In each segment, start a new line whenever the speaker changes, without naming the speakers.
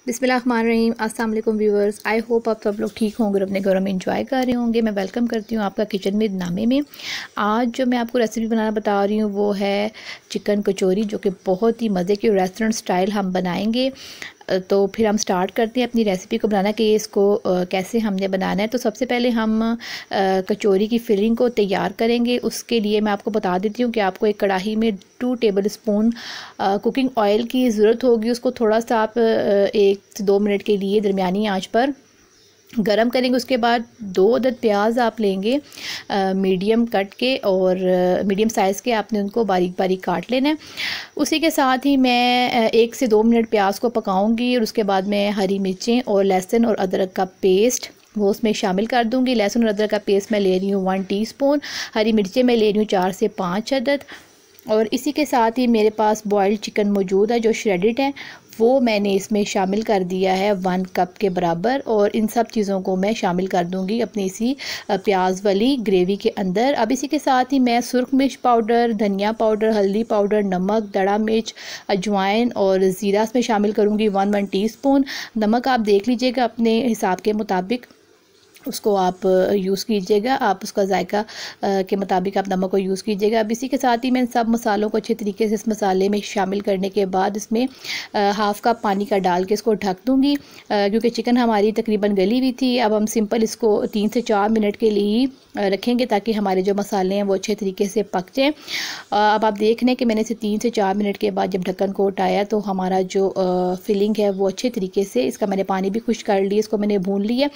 बिस्मिल्लाहिर्रहमानिर्रहीम। अस्सलाम वालेकुम व्यूअर्स, आई होप आप सब लोग ठीक होंगे और अपने घरों में इंजॉय कर रहे होंगे। मैं वेलकम करती हूँ आपका किचन में नामे में। आज जो मैं आपको रेसिपी बनाना बता रही हूँ वो है चिकन कचौरी, जो कि बहुत ही मज़े की रेस्टोरेंट स्टाइल हम बनाएंगे। तो फिर हम स्टार्ट करते हैं अपनी रेसिपी को बनाना कि इसको कैसे हमने बनाना है। तो सबसे पहले हम कचौरी की फिलिंग को तैयार करेंगे। उसके लिए मैं आपको बता देती हूँ कि आपको एक कढ़ाई में 2 टेबल स्पून कुकिंग ऑयल की ज़रूरत होगी। उसको थोड़ा सा आप 1 से 2 मिनट के लिए दरमियानी आंच पर गरम करेंगे। उसके बाद 2 अदद प्याज आप लेंगे मीडियम कट के, और मीडियम साइज़ के आपने उनको बारीक बारीक काट लेना है। उसी के साथ ही मैं 1 से 2 मिनट प्याज को पकाऊंगी, और उसके बाद मैं हरी मिर्चें और लहसुन और अदरक का पेस्ट वो उसमें शामिल कर दूंगी। लहसुन और अदरक का पेस्ट मैं ले रही हूँ 1 टीस्पून। हरी मिर्चें मैं ले रही हूँ 4 से 5 अदद। और इसी के साथ ही मेरे पास बॉइल्ड चिकन मौजूद है जो श्रेडिड है, वो मैंने इसमें शामिल कर दिया है 1 कप के बराबर। और इन सब चीज़ों को मैं शामिल कर दूंगी अपनी इसी प्याज वाली ग्रेवी के अंदर। अब इसी के साथ ही मैं सुर्ख मिर्च पाउडर, धनिया पाउडर, हल्दी पाउडर, नमक, दड़ा मिर्च, अजवाइन और ज़ीरा इसमें शामिल करूँगी 1 टीस्पून। नमक आप देख लीजिएगा अपने हिसाब के मुताबिक, उसको आप यूज़ कीजिएगा। आप उसका जायका के मुताबिक आप नमक को यूज़ कीजिएगा। अब इसी के साथ ही मैं इन सब मसालों को अच्छे तरीके से इस मसाले में शामिल करने के बाद इसमें हाफ़ कप पानी का डाल के इसको ढक दूँगी, क्योंकि चिकन हमारी तकरीबन गली हुई थी। अब हम सिंपल इसको 3 से 4 मिनट के लिए रखेंगे ताकि हमारे जो मसाले हैं वो अच्छे तरीके से पक जाएँ। अब आप देख लें कि मैंने इसे 3 से 4 मिनट के बाद जब ढक्कन को उठाया तो हमारा जो फिलिंग है वो अच्छे तरीके से, इसका मैंने पानी भी खुश कर लिया, इसको मैंने भून लिया।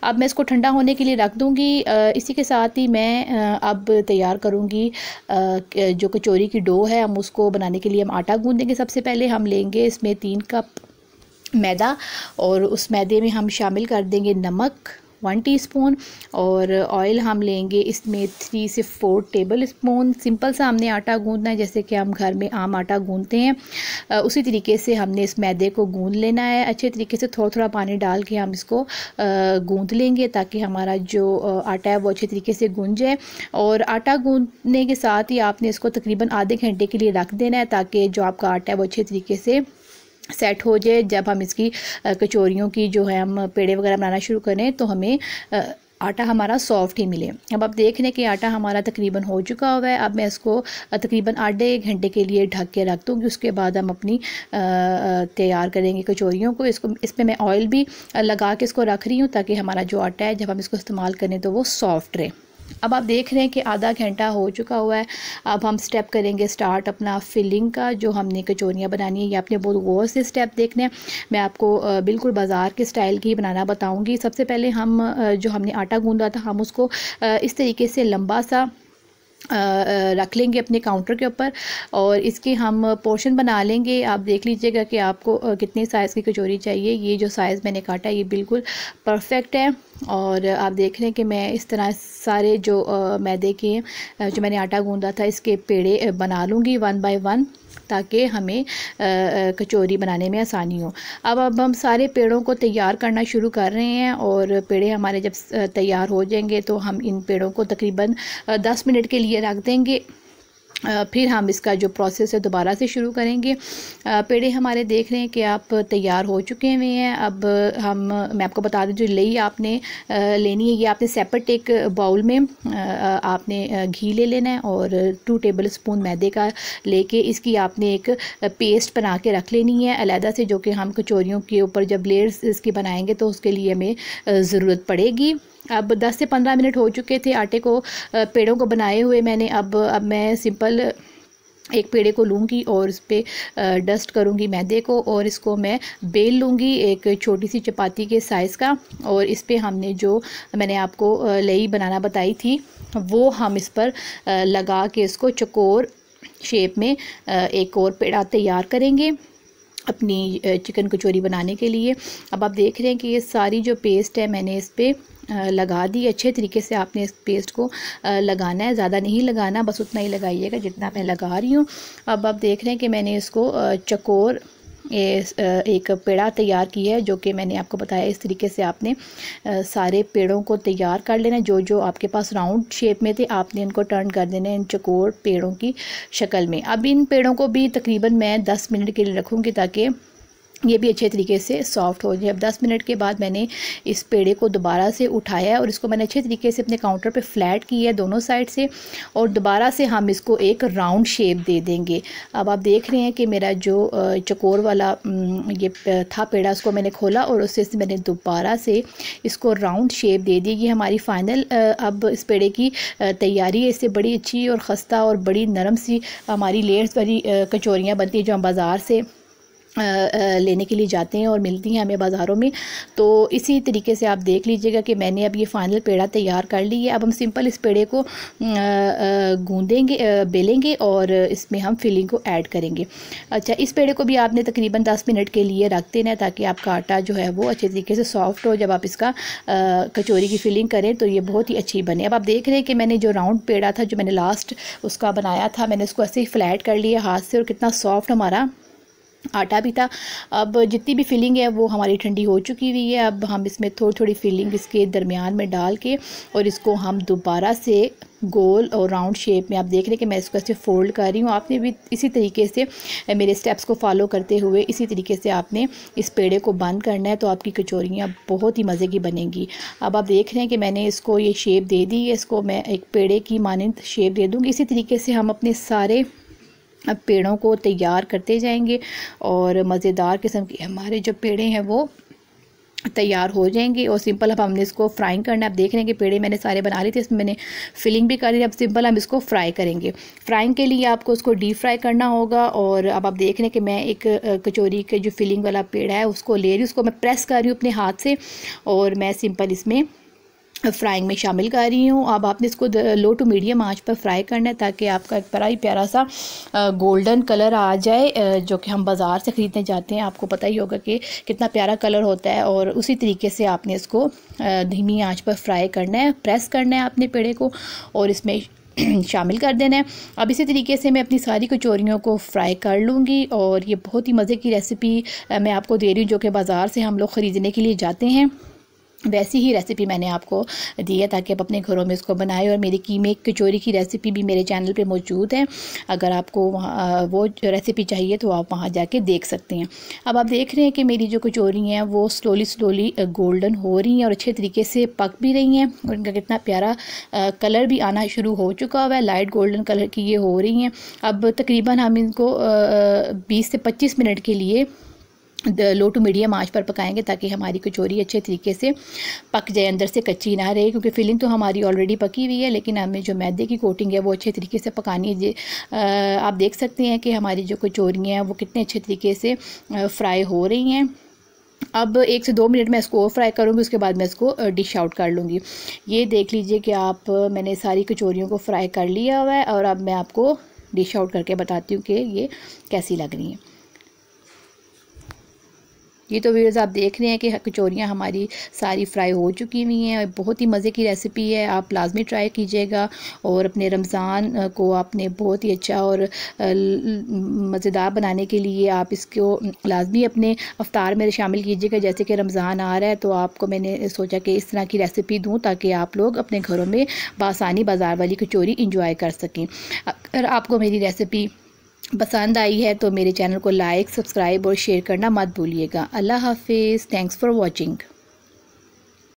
अब मैं इसको ठंडा होने के लिए रख दूँगी। इसी के साथ ही मैं अब तैयार करूँगी जो कचौरी की डो है, हम उसको बनाने के लिए हम आटा गूँधेंगे। सबसे पहले हम लेंगे इसमें 3 कप मैदा, और उस मैदे में हम शामिल कर देंगे नमक 1 टीस्पून, और ऑयल हम लेंगे इसमें 3 से 4 टेबल स्पून। सिंपल सा हमने आटा गूंदना है जैसे कि हम घर में आम आटा गूंदते हैं, उसी तरीके से हमने इस मैदे को गूंद लेना है। अच्छे तरीके से थोड़ा थोड़ा पानी डाल के हम इसको गूंद लेंगे ताकि हमारा जो आटा है वो अच्छे तरीके से गूंद जाए। और आटा गूंदने के साथ ही आपने इसको तकरीबन आधे घंटे के लिए रख देना है ताकि जो आपका आटा है वो अच्छे तरीके से सेट हो जाए। जब हम इसकी कचौरियों की जो है हम पेड़े वगैरह बनाना शुरू करें तो हमें आटा हमारा सॉफ्ट ही मिले। अब आप देख लें कि आटा हमारा तकरीबन हो चुका हुआ है। अब मैं इसको तकरीबन आधे घंटे के लिए ढक के रख दूँगी। उसके बाद हम अपनी तैयार करेंगे कचौरियों को। इसमें मैं ऑयल भी लगा के इसको रख रही हूँ ताकि हमारा जो आटा है जब हम इसको इस्तेमाल करें तो वो सॉफ्ट रहे। अब आप देख रहे हैं कि आधा घंटा हो चुका हुआ है। अब हम स्टेप करेंगे स्टार्ट अपना फिलिंग का। जो हमने कचौरियाँ बनानी है ये आपने बहुत गौर से स्टेप देखने हैं। मैं आपको बिल्कुल बाज़ार के स्टाइल की बनाना बताऊंगी। सबसे पहले हम जो हमने आटा गूंदा था हम उसको इस तरीके से लंबा सा रख लेंगे अपने काउंटर के ऊपर, और इसके हम पोर्शन बना लेंगे। आप देख लीजिएगा कि आपको कितने साइज़ की कचौरी चाहिए। ये जो साइज़ मैंने काटा है ये बिल्कुल परफेक्ट है। और आप देख रहे हैं कि मैं इस तरह सारे जो मैदे के जो मैंने आटा गूंदा था इसके पेड़े बना लूँगी 1 बाय 1 ताकि हमें कचौरी बनाने में आसानी हो। अब हम सारे पेड़ों को तैयार करना शुरू कर रहे हैं, और पेड़े हमारे जब तैयार हो जाएंगे तो हम इन पेड़ों को तकरीबन 10 मिनट के लिए रख देंगे। फिर हम इसका जो प्रोसेस है दोबारा से शुरू करेंगे। पेड़े हमारे देख रहे हैं कि आप तैयार हो चुके हुए हैं। अब मैं आपको बता दूं जो लई आपने लेनी है ये आपने सेपरेट एक बाउल में आपने घी ले लेना है, और 2 टेबल स्पून मैदे का लेके इसकी आपने एक पेस्ट बना के रख लेनी है अलहदा से, जो कि हम कचौरियों के ऊपर जब लेयर्स इसकी बनाएंगे तो उसके लिए हमें ज़रूरत पड़ेगी। अब 10 से 15 मिनट हो चुके थे आटे को पेड़ों को बनाए हुए मैंने। अब मैं सिंपल एक पेड़े को लूँगी और इस पर डस्ट करूँगी मैदे को, और इसको मैं बेल लूँगी एक छोटी सी चपाती के साइज़ का। और इस पर हमने जो मैंने आपको लई बनाना बताई थी वो हम इस पर लगा के इसको चकोर शेप में एक और पेड़ा तैयार करेंगे अपनी चिकन कचौरी बनाने के लिए। अब आप देख रहे हैं कि ये सारी जो पेस्ट है मैंने इस पर लगा दी। अच्छे तरीके से आपने इस पेस्ट को लगाना है, ज़्यादा नहीं लगाना, बस उतना ही लगाइएगा जितना मैं लगा रही हूँ। अब आप देख रहे हैं कि मैंने इसको चकोर एक पेड़ा तैयार की है, जो कि मैंने आपको बताया इस तरीके से आपने सारे पेड़ों को तैयार कर लेना है। जो जो आपके पास राउंड शेप में थे आपने इनको टर्न कर देना है इन चकोर पेड़ों की शक्ल में। अब इन पेड़ों को भी तकरीबन मैं 10 मिनट के लिए रखूँगी ताकि ये भी अच्छे तरीके से सॉफ़्ट हो जाए। अब 10 मिनट के बाद मैंने इस पेड़े को दोबारा से उठाया है और इसको मैंने अच्छे तरीके से अपने काउंटर पे फ्लैट किया है दोनों साइड से, और दोबारा से हम इसको एक राउंड शेप दे देंगे। अब आप देख रहे हैं कि मेरा जो चकोर वाला ये था पेड़ा, उसको मैंने खोला और उससे मैंने दोबारा से इसको राउंड शेप दे दी। ये हमारी फ़ाइनल अब इस पेड़े की तैयारी है। इससे बड़ी अच्छी और ख़स्ता और बड़ी नरम सी हमारी लेयर्स वाली कचौरियाँ बनती हैं जो हम बाज़ार से लेने के लिए जाते हैं और मिलती हैं हमें बाज़ारों में। तो इसी तरीके से आप देख लीजिएगा कि मैंने अब ये फ़ाइनल पेड़ा तैयार कर ली है। अब हम सिंपल इस पेड़े को गूंदेंगे, बेलेंगे और इसमें हम फिलिंग को ऐड करेंगे। अच्छा, इस पेड़े को भी आपने तकरीबन 10 मिनट के लिए रख देना है ताकि आपका आटा जो है वो अच्छे तरीके से सॉफ्ट हो। जब आप इसका कचौरी की फिलिंग करें तो ये बहुत ही अच्छी बने। अब आप देख रहे हैं कि मैंने जो राउंड पेड़ा था जो मैंने लास्ट उसका बनाया था, मैंने उसको ऐसे ही फ्लैट कर लिया हाथ से, और कितना सॉफ्ट हमारा आटा भी था। अब जितनी भी फिलिंग है वो हमारी ठंडी हो चुकी हुई है। अब हम इसमें थोड़ी थोड़ी फिलिंग इसके दरमियान में डाल के और इसको हम दोबारा से गोल और राउंड शेप में, आप देख रहे हैं कि मैं इसको ऐसे फोल्ड कर रही हूँ। आपने भी इसी तरीके से मेरे स्टेप्स को फॉलो करते हुए इसी तरीके से आपने इस पेड़े को बंद करना है, तो आपकी कचौरियाँ बहुत ही मज़े की बनेंगी। अब आप देख रहे हैं कि मैंने इसको ये शेप दे दी है, इसको मैं एक पेड़े की मानंद शेप दे दूँगी। इसी तरीके से हम अपने सारे अब पेड़ों को तैयार करते जाएंगे और मज़ेदार किस्म के हमारे जो पेड़े हैं वो तैयार हो जाएंगे। और सिंपल अब हमने इसको फ्राइंग करना है। आप देख रहे हैं कि पेड़े मैंने सारे बना लिए थे, इसमें मैंने फिलिंग भी कर ली। अब सिंपल हम इसको फ्राई करेंगे। फ्राइंग के लिए आपको उसको डीप फ्राई करना होगा। और अब आप देख रहे हैं कि मैं एक कचौरी के जो फिलिंग वाला पेड़ा है उसको ले रही हूँ, उसको मैं प्रेस कर रही हूँ अपने हाथ से और मैं सिंपल इसमें फ्राइंग में शामिल कर रही हूँ। अब आपने इसको लो टू मीडियम आंच पर फ्राई करना है ताकि आपका एक बड़ा ही प्यारा सा गोल्डन कलर आ जाए, जो कि हम बाज़ार से ख़रीदने जाते हैं। आपको पता ही होगा कि कितना प्यारा कलर होता है। और उसी तरीके से आपने इसको धीमी आंच पर फ्राई करना है, प्रेस करना है अपने पेड़े को और इसमें शामिल कर देना है। अब इसी तरीके से मैं अपनी सारी कचौरियों को फ्राई कर लूँगी। और ये बहुत ही मज़े की रेसिपी मैं आपको दे रही हूँ जो कि बाज़ार से हम लोग ख़रीदने के लिए जाते हैं। वैसी ही रेसिपी मैंने आपको दी है ताकि आप अपने घरों में इसको बनाएं। और मेरी कीमे कचौरी की रेसिपी भी मेरे चैनल पे मौजूद है, अगर आपको वहाँ वो रेसिपी चाहिए तो आप वहाँ जाके देख सकते हैं। अब आप देख रहे हैं कि मेरी जो कचौरी हैं वो स्लोली गोल्डन हो रही हैं और अच्छे तरीके से पक भी रही हैं और इनका कितना प्यारा कलर भी आना शुरू हो चुका हुआ है, लाइट गोल्डन कलर की ये हो रही हैं। अब तकरीबन हम इनको 20 से 25 मिनट के लिए लो टू मीडियम आंच पर पकाएंगे ताकि हमारी कचौरी अच्छे तरीके से पक जाए, अंदर से कच्ची ना रहे। क्योंकि फिलिंग तो हमारी ऑलरेडी पकी हुई है, लेकिन हमें जो मैदे की कोटिंग है वो अच्छे तरीके से पकानी है। आप देख सकते हैं कि हमारी जो कचौरियाँ हैं वो कितने अच्छे तरीके से फ्राई हो रही हैं। अब 1 से 2 मिनट में इसको फ्राई करूँगी, उसके बाद मैं इसको डिश आउट कर लूँगी। ये देख लीजिए कि मैंने सारी कचौरियों को फ्राई कर लिया हुआ है और अब मैं आपको डिश आउट करके बताती हूँ कि ये कैसी लग रही हैं। ये तो व्यूअर्स आप देख रहे हैं कि कचौरियाँ हमारी सारी फ्राई हो चुकी हुई हैं और बहुत ही मज़े की रेसिपी है। आप लाजमी ट्राई कीजिएगा और अपने रमज़ान को आपने बहुत ही अच्छा और मज़ेदार बनाने के लिए आप इसको लाजमी अपने अफ्तार में शामिल कीजिएगा। जैसे कि रमज़ान आ रहा है तो आपको मैंने सोचा कि इस तरह की रेसिपी दूँ ताकि आप लोग अपने घरों में बआसानी बाज़ार वाली कचौरी इंजॉय कर सकें। अगर आपको मेरी रेसिपी पसंद आई है तो मेरे चैनल को लाइक, सब्सक्राइब और शेयर करना मत भूलिएगा। अल्लाह हाफिज़। Thanks for watching.